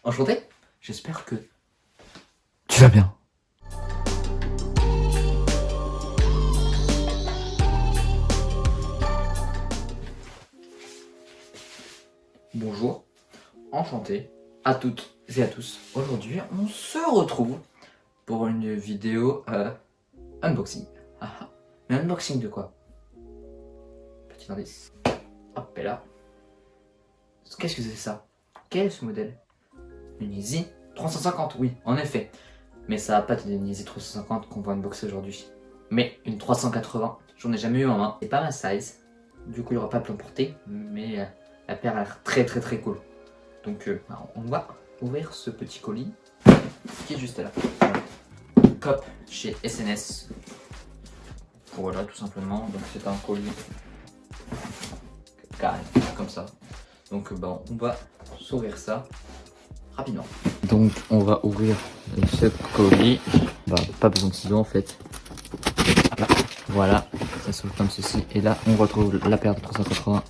Enchanté, j'espère que tu vas bien. Bonjour, enchanté à toutes et à tous. Aujourd'hui, on se retrouve pour une vidéo unboxing. Mais unboxing de quoi? Petit indice. Hop, et là. Qu'est-ce que c'est ça? Quel est ce modèle? Une Yeezy 350, oui, en effet. Mais ça va pas être une Yeezy 350 qu'on va unboxer aujourd'hui. Mais une 380, j'en ai jamais eu en main. C'est pas ma size. Du coup, il n'y aura pas plein de portée. Mais la paire a l'air très cool. Donc, on va ouvrir ce petit colis qui est juste là. Voilà. Cop chez SNS. Voilà, tout simplement. Donc, c'est un colis carré, comme ça. Donc, on va s'ouvrir ça rapidement. Donc on va ouvrir ce colis. Pas besoin de ciseaux en fait. Voilà, ça s'ouvre comme ceci. Et là on retrouve la paire de 380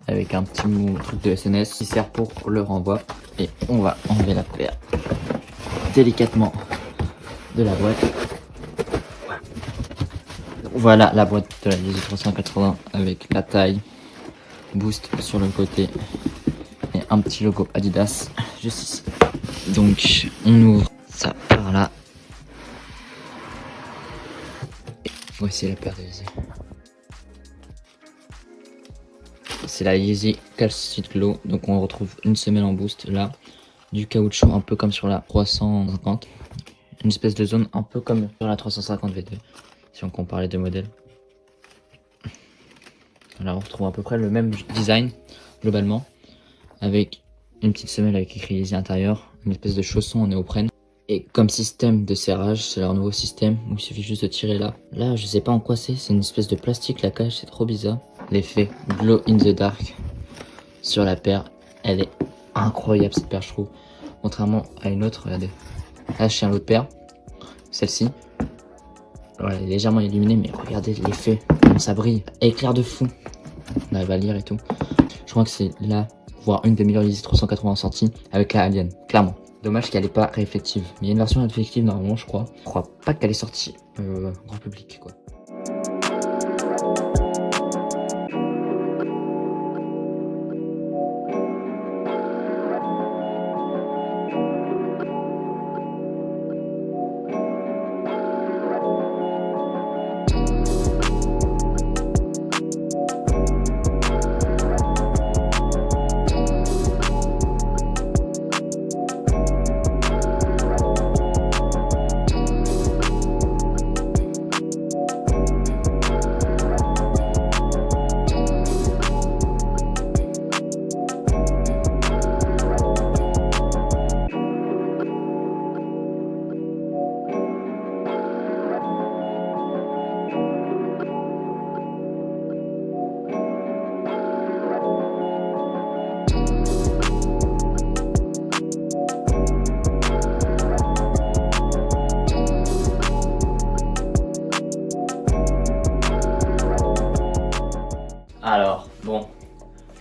avec un petit truc de SNS qui sert pour le renvoi. Et on va enlever la paire délicatement de la boîte. Voilà la boîte de la Yeezy 380 avec la taille, Boost sur le côté et un petit logo Adidas juste ici. Donc on ouvre ça par là. Et voici la paire de Yeezy. C'est la Yeezy Calcite Glow. Donc on retrouve une semelle en Boost là, du caoutchouc un peu comme sur la 350, une espèce de zone un peu comme sur la 350 V2 si on compare les deux modèles. Là on retrouve à peu près le même design globalement, avec une petite semelle avec écrit Yeezy intérieur, une espèce de chausson en néoprène. Et comme système de serrage, c'est leur nouveau système où il suffit juste de tirer là. Là, je sais pas en quoi c'est une espèce de plastique, la cage, c'est trop bizarre. L'effet glow in the dark sur la paire, elle est incroyable cette paire, je trouve. Contrairement à une autre, regardez. Là, je tiens l'autre paire, celle-ci. Voilà, elle est légèrement illuminée, mais regardez l'effet, comment ça brille. Éclair de fou. On va lire et tout. Je crois que c'est là, voire une des meilleures Yeezy 380 sorties avec la Alien, clairement. Dommage qu'elle n'est pas réflective. Mais il y a une version réflective normalement, je crois. Je crois pas qu'elle est sortie grand public, quoi. Alors, bon,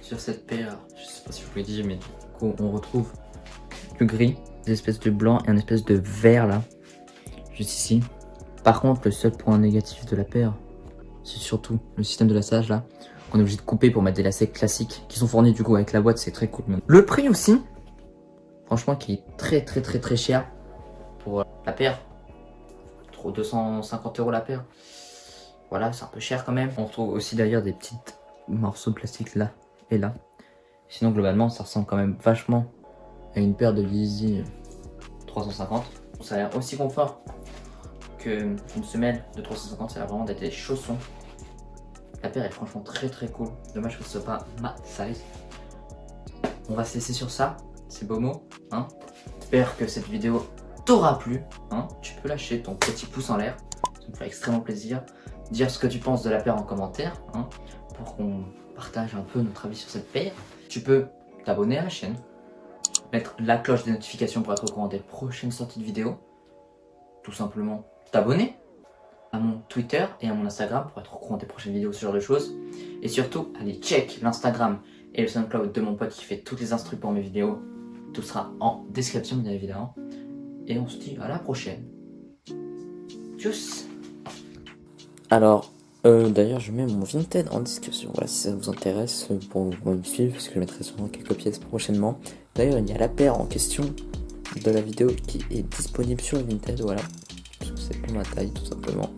sur cette paire, je sais pas si je vous l'ai dit, mais du coup, on retrouve du gris, des espèces de blanc et un espèce de vert là, juste ici. Par contre, le seul point négatif de la paire, c'est surtout le système de lassage là, qu'on est obligé de couper pour mettre des lacets classiques, qui sont fournis du coup avec la boîte, c'est très cool. Le prix aussi, franchement, qui est très cher pour la paire, 250 € la paire. Voilà, c'est un peu cher quand même. On retrouve aussi d'ailleurs des petites morceaux de plastique là et là. Sinon globalement ça ressemble quand même vachement à une paire de Yeezy 350. Ça a l'air aussi confort qu'une semelle de 350, ça a l'air vraiment d'être des chaussons. La paire est franchement très cool. Dommage que ce soit pas ma size. On va se laisser sur ça, ces beaux mots, hein. J'espère que cette vidéo t'aura plu, hein. Tu peux lâcher ton petit pouce en l'air, ça me ferait extrêmement plaisir. Dire ce que tu penses de la paire en commentaire, hein, pour qu'on partage un peu notre avis sur cette paire. Tu peux t'abonner à la chaîne, mettre la cloche des notifications pour être au courant des prochaines sorties de vidéos. Tout simplement t'abonner à mon Twitter et à mon Instagram pour être au courant des prochaines vidéos, ce genre de choses. Et surtout, allez check l'Instagram et le SoundCloud de mon pote qui fait toutes les instrus pour mes vidéos. Tout sera en description bien évidemment. Et on se dit à la prochaine. Tchuss. Alors, d'ailleurs je mets mon Vinted en description. Voilà, si ça vous intéresse, pour me suivre, parce que je mettrai sûrement quelques pièces prochainement. D'ailleurs il y a la paire en question de la vidéo qui est disponible sur Vinted, voilà. Parce que c'est pour ma taille tout simplement.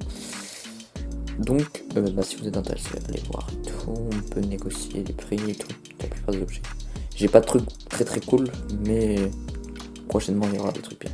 Donc, si vous êtes intéressé, allez voir tout, on peut négocier les prix et tout, la plupart des objets. J'ai pas de trucs très cool, mais prochainement il y aura des trucs bien.